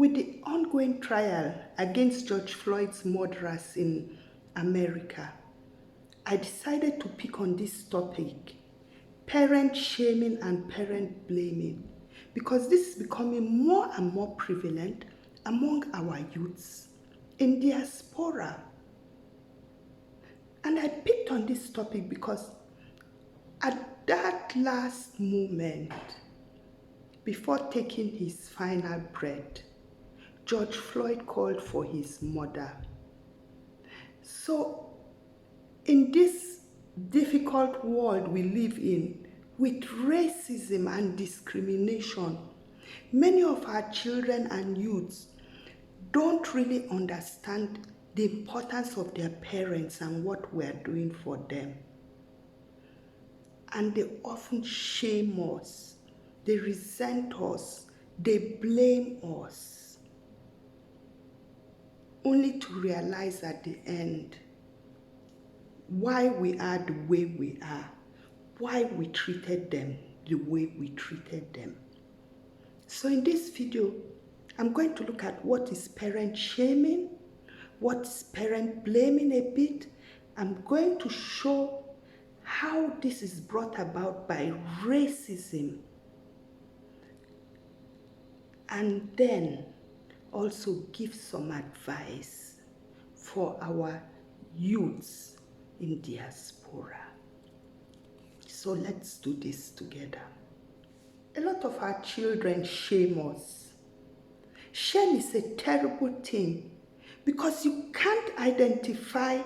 With the ongoing trial against George Floyd's murderers in America, I decided to pick on this topic, parent shaming and parent blaming, because this is becoming more and more prevalent among our youths in diaspora. And I picked on this topic because at that last moment, before taking his final breath, George Floyd called for his mother. So, in this difficult world we live in, with racism and discrimination, many of our children and youths don't really understand the importance of their parents and what we're doing for them. And they often shame us, they resent us, they blame us, only to realize at the end why we are the way we are, why we treated them the way we treated them. So in this video, I'm going to look at what is parent shaming, what is parent blaming a bit. I'm going to show how this is brought about by racism, and then also give some advice for our youths in diaspora. So let's do this together. A lot of our children shame us. Shame is a terrible thing because you can't identify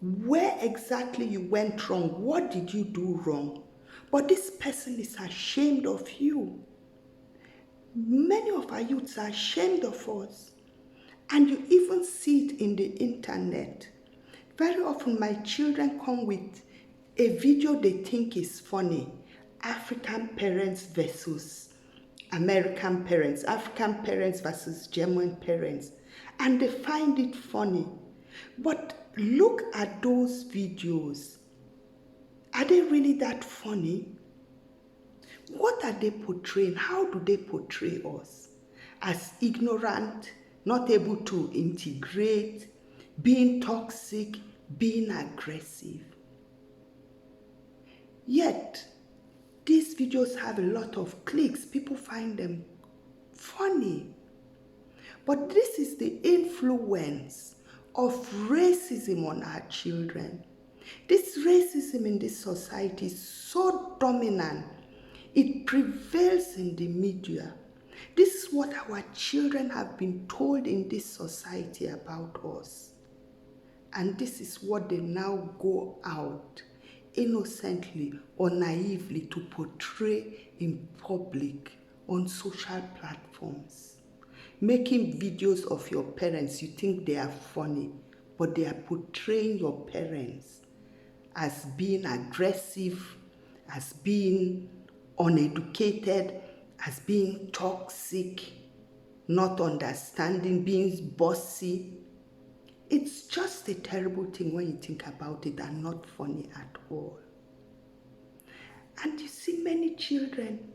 where exactly you went wrong, what did you do wrong, but this person is ashamed of you. Many of our youths are ashamed of us, and you even see it in the internet. Very often my children come with a video they think is funny, African parents versus American parents, African parents versus German parents, and they find it funny. But look at those videos. Are they really that funny? What are they portraying? How do they portray us? As ignorant, not able to integrate, being toxic, being aggressive. Yet, these videos have a lot of clicks. People find them funny. But this is the influence of racism on our children. This racism in this society is so dominant. It prevails in the media. This is what our children have been told in this society about us. And this is what they now go out innocently or naively to portray in public on social platforms. Making videos of your parents, you think they are funny, but they are portraying your parents as being aggressive, as being uneducated, as being toxic, not understanding, being bossy. It's just a terrible thing when you think about it, and not funny at all. And you see many children,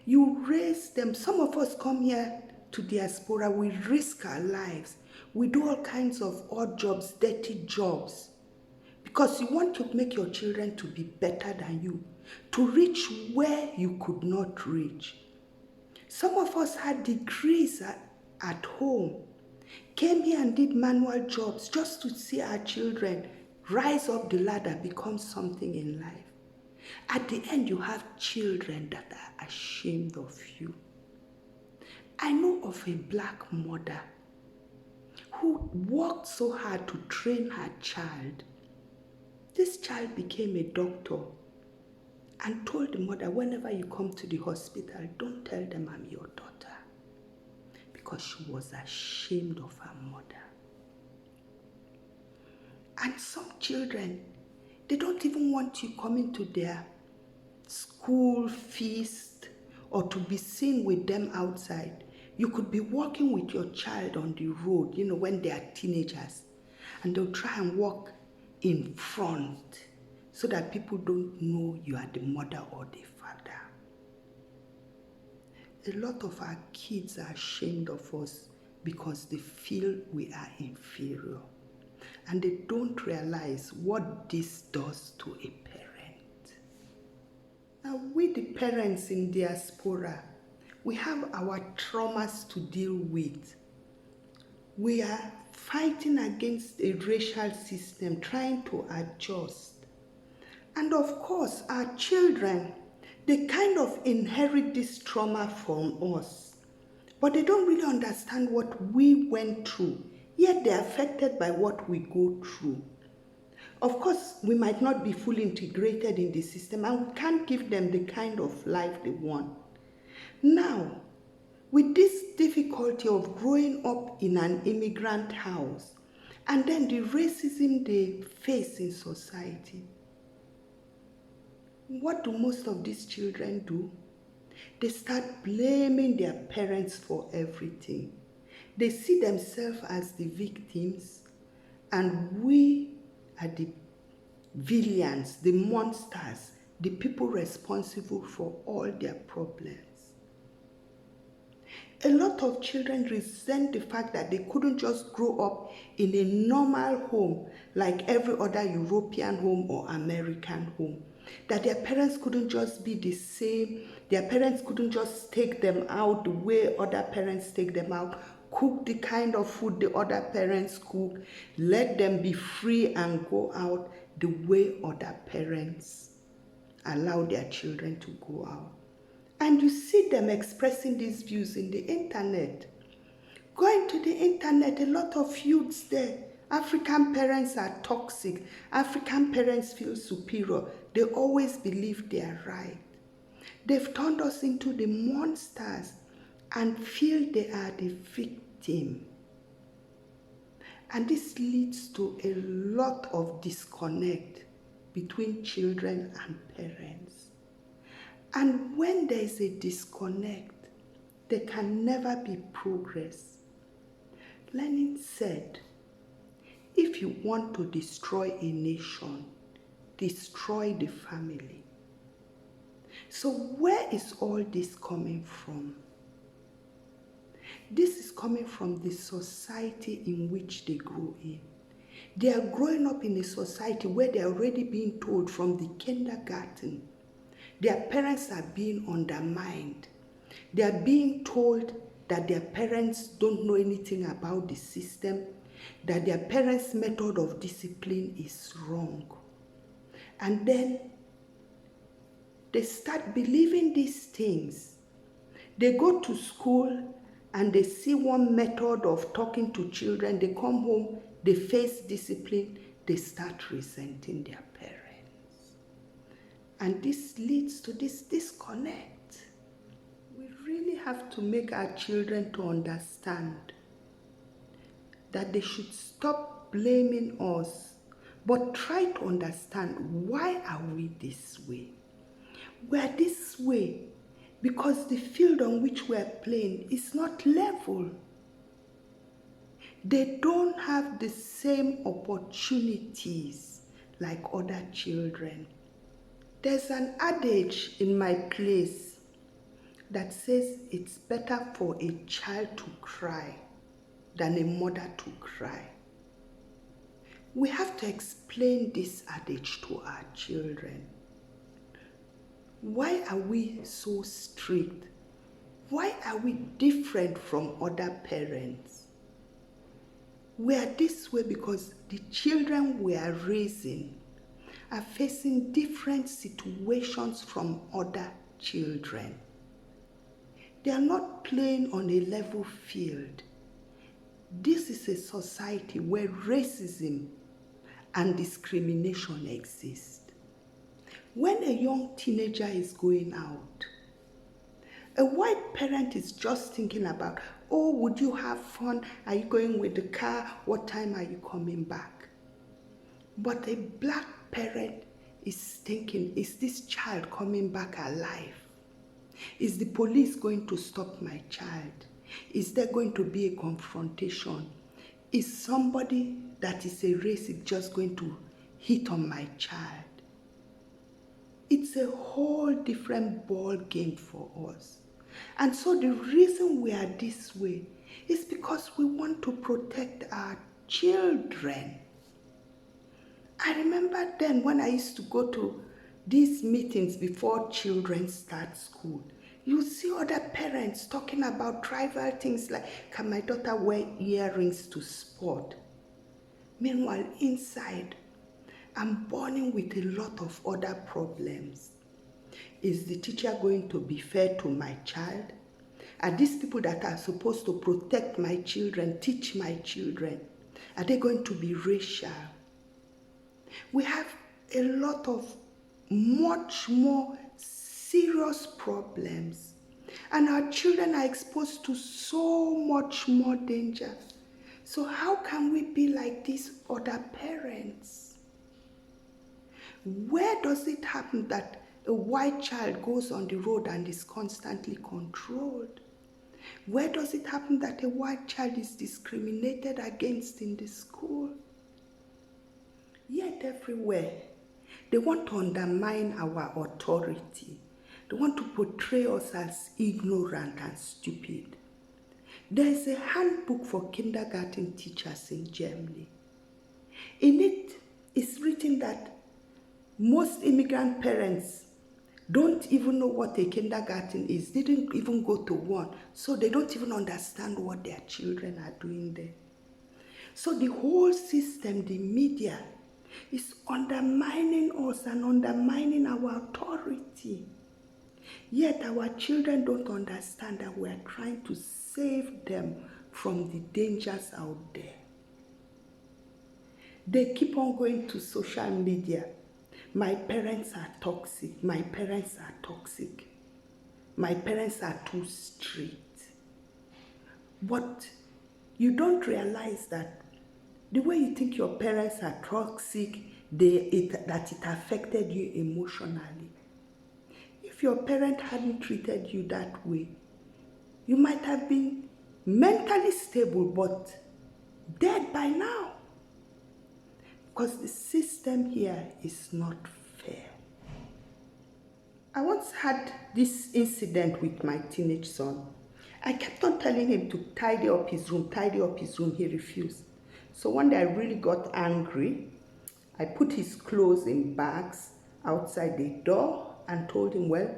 you raise them. Some of us come here to diaspora, we risk our lives. We do all kinds of odd jobs, dirty jobs, because you want to make your children to be better than you, to reach where you could not reach. Some of us had degrees at home, came here and did manual jobs just to see our children rise up the ladder, become something in life. At the end, you have children that are ashamed of you. I know of a black mother who worked so hard to train her child. This child became a doctor and told the mother, whenever you come to the hospital, don't tell them I'm your daughter, because she was ashamed of her mother. And some children, they don't even want you coming to their school feast or to be seen with them outside. You could be walking with your child on the road, when they are teenagers, and they'll try and walk in front so that people don't know you are the mother or the father. A lot of our kids are ashamed of us because they feel we are inferior. And they don't realize what this does to a parent. Now, we the parents in diaspora, we have our traumas to deal with. We are fighting against a racial system, trying to adjust. And of course, our children, they kind of inherit this trauma from us. But they don't really understand what we went through, yet they're affected by what we go through. Of course, we might not be fully integrated in the system and we can't give them the kind of life they want. Now, with this difficulty of growing up in an immigrant house and then the racism they face in society, what do most of these children do? They start blaming their parents for everything. They see themselves as the victims, and we are the villains, the monsters, the people responsible for all their problems. A lot of children resent the fact that they couldn't just grow up in a normal home like every other European home or American home. That their parents couldn't just be the same, their parents couldn't just take them out the way other parents take them out, cook the kind of food the other parents cook, let them be free and go out the way other parents allow their children to go out. And you see them expressing these views in the internet. Going to the internet, a lot of youths there. African parents are toxic. African parents feel superior. They always believe they are right. They've turned us into the monsters and feel they are the victim. And this leads to a lot of disconnect between children and parents. And when there is a disconnect, there can never be progress. Lenin said, if you want to destroy a nation, destroy the family. So where is all this coming from? This is coming from the society in which they grow in. They are growing up in a society where they are already being told from the kindergarten. Their parents are being undermined. They are being told that their parents don't know anything about the system, that their parents' method of discipline is wrong. And then they start believing these things. They go to school and they see one method of talking to children. They come home, they face discipline, they start resenting their parents. And this leads to this disconnect. We really have to make our children to understand that they should stop blaming us, but try to understand, why are we this way? We are this way because the field on which we are playing is not level. They don't have the same opportunities like other children. There's an adage in my place that says it's better for a child to cry than a mother to cry. We have to explain this adage to our children. Why are we so strict? Why are we different from other parents? We are this way because the children we are raising are facing different situations from other children. They are not playing on a level field. This is a society where racism and discrimination exist. When a young teenager is going out, a white parent is just thinking about, oh, would you have fun? Are you going with the car? What time are you coming back? But a black parent is thinking, is this child coming back alive? Is the police going to stop my child? Is there going to be a confrontation? Is somebody that is a racist just going to hit on my child? It's a whole different ball game for us. And so the reason we are this way is because we want to protect our children. I remember then when I used to go to these meetings before children start school, you see other parents talking about trivial things like, can my daughter wear earrings to sport? Meanwhile, inside, I'm burning with a lot of other problems. Is the teacher going to be fair to my child? Are these people that are supposed to protect my children, teach my children, are they going to be racial? We have a lot of much more serious problems, and our children are exposed to so much more danger. So how can we be like these other parents? Where does it happen that a white child goes on the road and is constantly controlled? Where does it happen that a white child is discriminated against in the school? Yet everywhere, they want to undermine our authority. They want to portray us as ignorant and stupid. There is a handbook for kindergarten teachers in Germany. In it is written that most immigrant parents don't even know what a kindergarten is, didn't even go to one, so they don't even understand what their children are doing there. So the whole system, the media, is undermining us and undermining our authority. Yet our children don't understand that we are trying to save them from the dangers out there. They keep on going to social media. My parents are toxic. My parents are toxic. My parents are too strict. But you don't realize that the way you think your parents are toxic, that it affected you emotionally. If your parent hadn't treated you that way, you might have been mentally stable but dead by now. Because the system here is not fair. I once had this incident with my teenage son. I kept on telling him to tidy up his room, tidy up his room. He refused. So one day I really got angry. I put his clothes in bags outside the door and told him, well,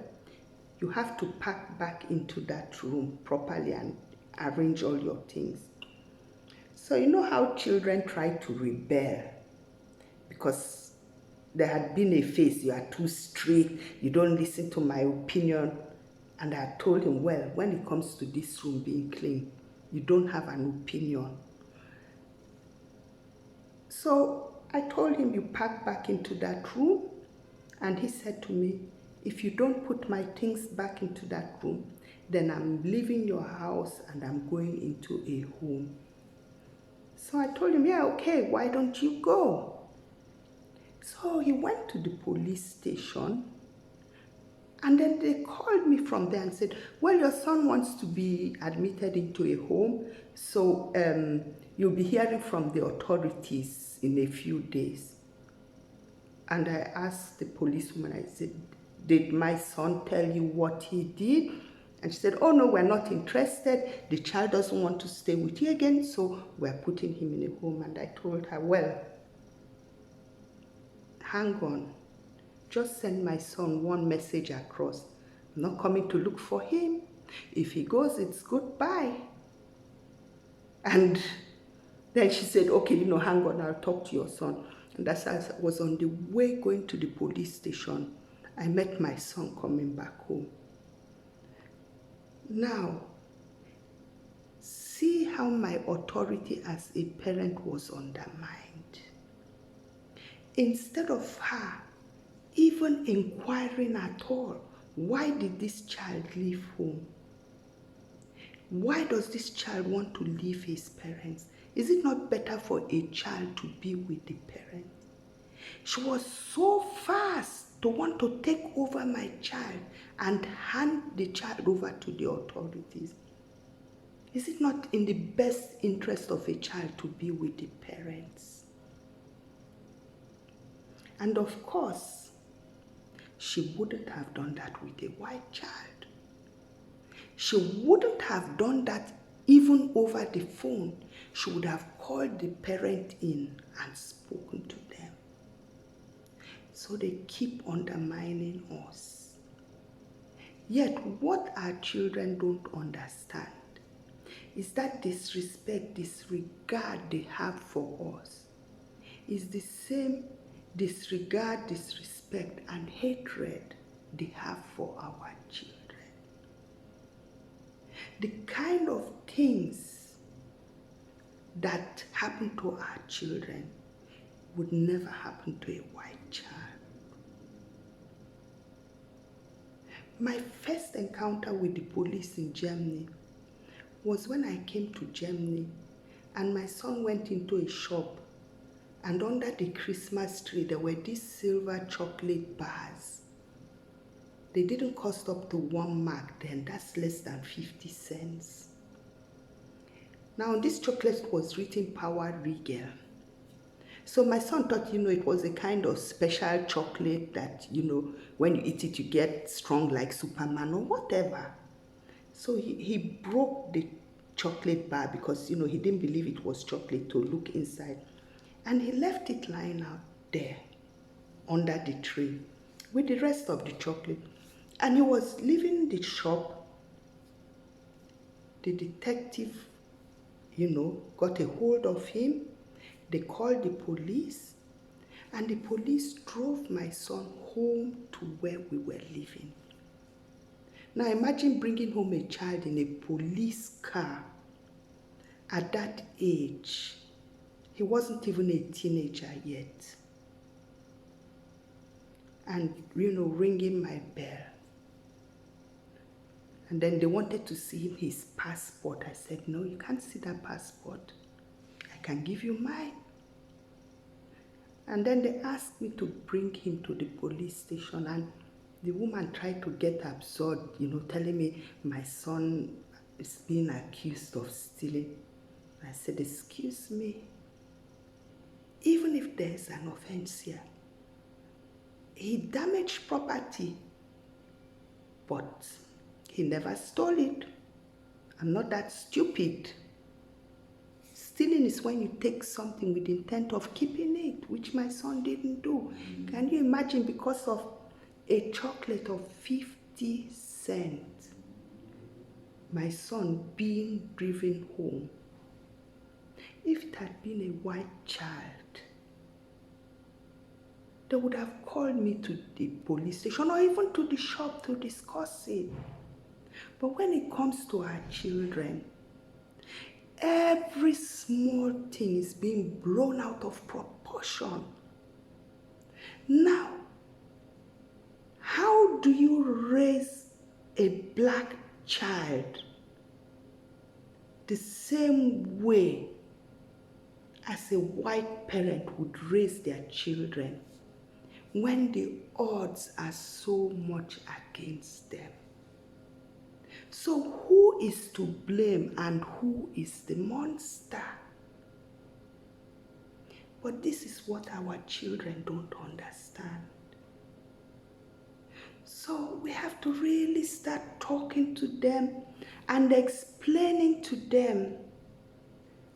you have to pack back into that room properly and arrange all your things. So you know how children try to rebel because there had been a phase, you are too strict, you don't listen to my opinion. And I told him, well, when it comes to this room being clean, you don't have an opinion. So I told him, you pack back into that room. And he said to me, if you don't put my things back into that room, then I'm leaving your house and I'm going into a home. So I told him, yeah, okay, why don't you go? So he went to the police station, and then they called me from there and said, well, your son wants to be admitted into a home, so you'll be hearing from the authorities in a few days. And I asked the policewoman, I said, did my son tell you what he did? And she said, oh no, we're not interested. The child doesn't want to stay with you again, so we're putting him in a home. And I told her, well, hang on. Just send my son one message across. I'm not coming to look for him. If he goes, it's goodbye. And then she said, okay, hang on, I'll talk to your son. And as I was on the way going to the police station, I met my son coming back home. Now, see how my authority as a parent was undermined. Instead of her even inquiring at all, why did this child leave home? Why does this child want to leave his parents? Is it not better for a child to be with the parent? She was so fast to want to take over my child and hand the child over to the authorities. Is it not in the best interest of a child to be with the parents? And of course, she wouldn't have done that with a white child. She wouldn't have done that even over the phone. She would have called the parent in and spoken to them. So they keep undermining us. Yet what our children don't understand is that disrespect, disregard they have for us is the same disregard, disrespect, and hatred they have for our children. The kind of things that happen to our children would never happen to a white child. My first encounter with the police in Germany was when I came to Germany and my son went into a shop, and under the Christmas tree there were these silver chocolate bars. They didn't cost up to 1 mark then, that's less than 50 cents. Now this chocolate was written Power Regal. So my son thought, it was a kind of special chocolate that, when you eat it, you get strong like Superman or whatever. So he broke the chocolate bar because, he didn't believe it was chocolate to look inside. And he left it lying out there under the tree with the rest of the chocolate. And he was leaving the shop. The detective, got a hold of him. They called the police, and the police drove my son home to where we were living. Now imagine bringing home a child in a police car at that age. He wasn't even a teenager yet. And, ringing my bell. And then they wanted to see his passport. I said, no, you can't see that passport. I can give you mine. And then they asked me to bring him to the police station, and the woman tried to get absurd, telling me my son is being accused of stealing. I said, excuse me, even if there's an offense here, he damaged property, but he never stole it. I'm not that stupid. Stealing is when you take something with the intent of keeping it, which my son didn't do. Can you imagine, because of a chocolate of 50 cents, my son being driven home? If it had been a white child, they would have called me to the police station or even to the shop to discuss it. But when it comes to our children, every small thing is being blown out of proportion. Now, how do you raise a black child the same way as a white parent would raise their children when the odds are so much against them? So who is to blame and who is the monster? But this is what our children don't understand. So we have to really start talking to them and explaining to them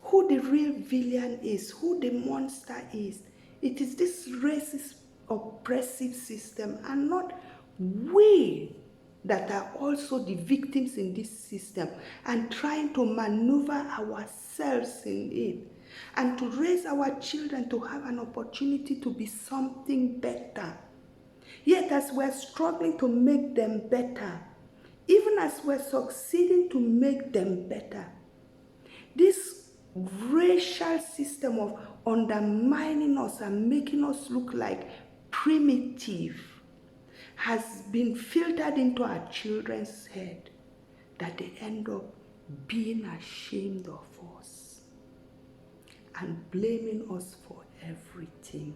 who the real villain is, who the monster is. It is this racist, oppressive system, and not we that are also the victims in this system and trying to maneuver ourselves in it and to raise our children to have an opportunity to be something better. Yet as we're struggling to make them better, even as we're succeeding to make them better, this racial system of undermining us and making us look like primitive has been filtered into our children's head, that they end up being ashamed of us and blaming us for everything.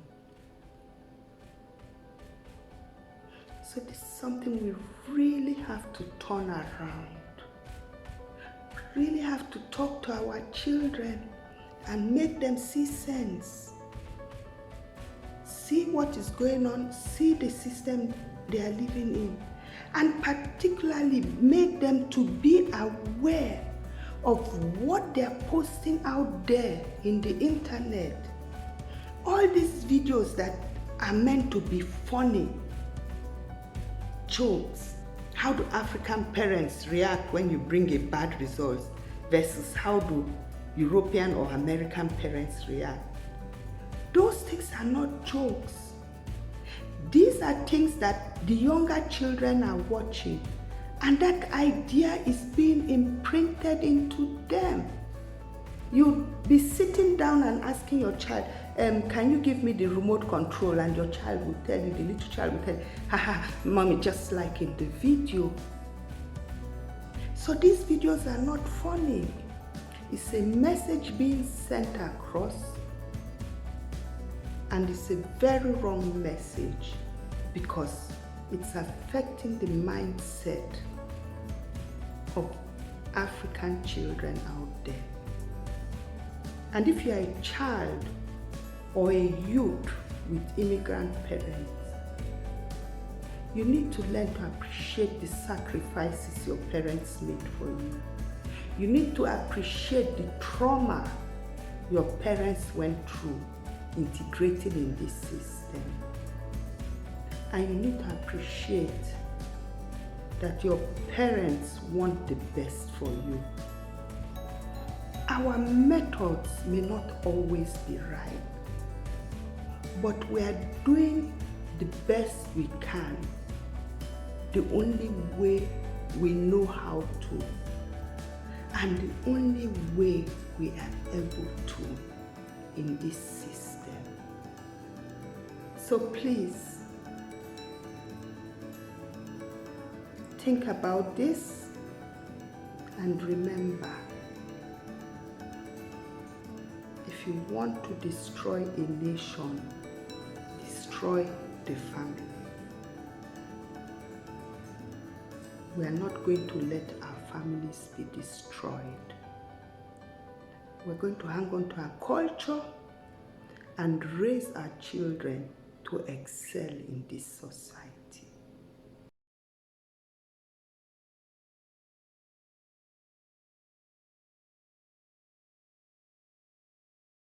So this is something we really have to turn around. We really have to talk to our children and make them see sense. See what is going on, see the system they are living in, and particularly make them to be aware of what they're posting out there in the internet. All these videos that are meant to be funny, jokes. How do African parents react when you bring a bad result versus how do European or American parents react? Those things are not jokes. These are things that the younger children are watching, and that idea is being imprinted into them. You'll be sitting down and asking your child, can you give me the remote control? And your child will tell you, the little child will tell you, haha, mommy, just like in the video. So these videos are not funny. It's a message being sent across, and it's a very wrong message because it's affecting the mindset of African children out there. And if you are a child or a youth with immigrant parents, you need to learn to appreciate the sacrifices your parents made for you. You need to appreciate the trauma your parents went through integrating in this system. And you need to appreciate that your parents want the best for you. Our methods may not always be right, but we are doing the best we can, the only way we know how to, and the only way we are able to in this system. So please, think about this and remember, if you want to destroy a nation, destroy the family. We are not going to let our families be destroyed. We're going to hang on to our culture and raise our children to excel in this society.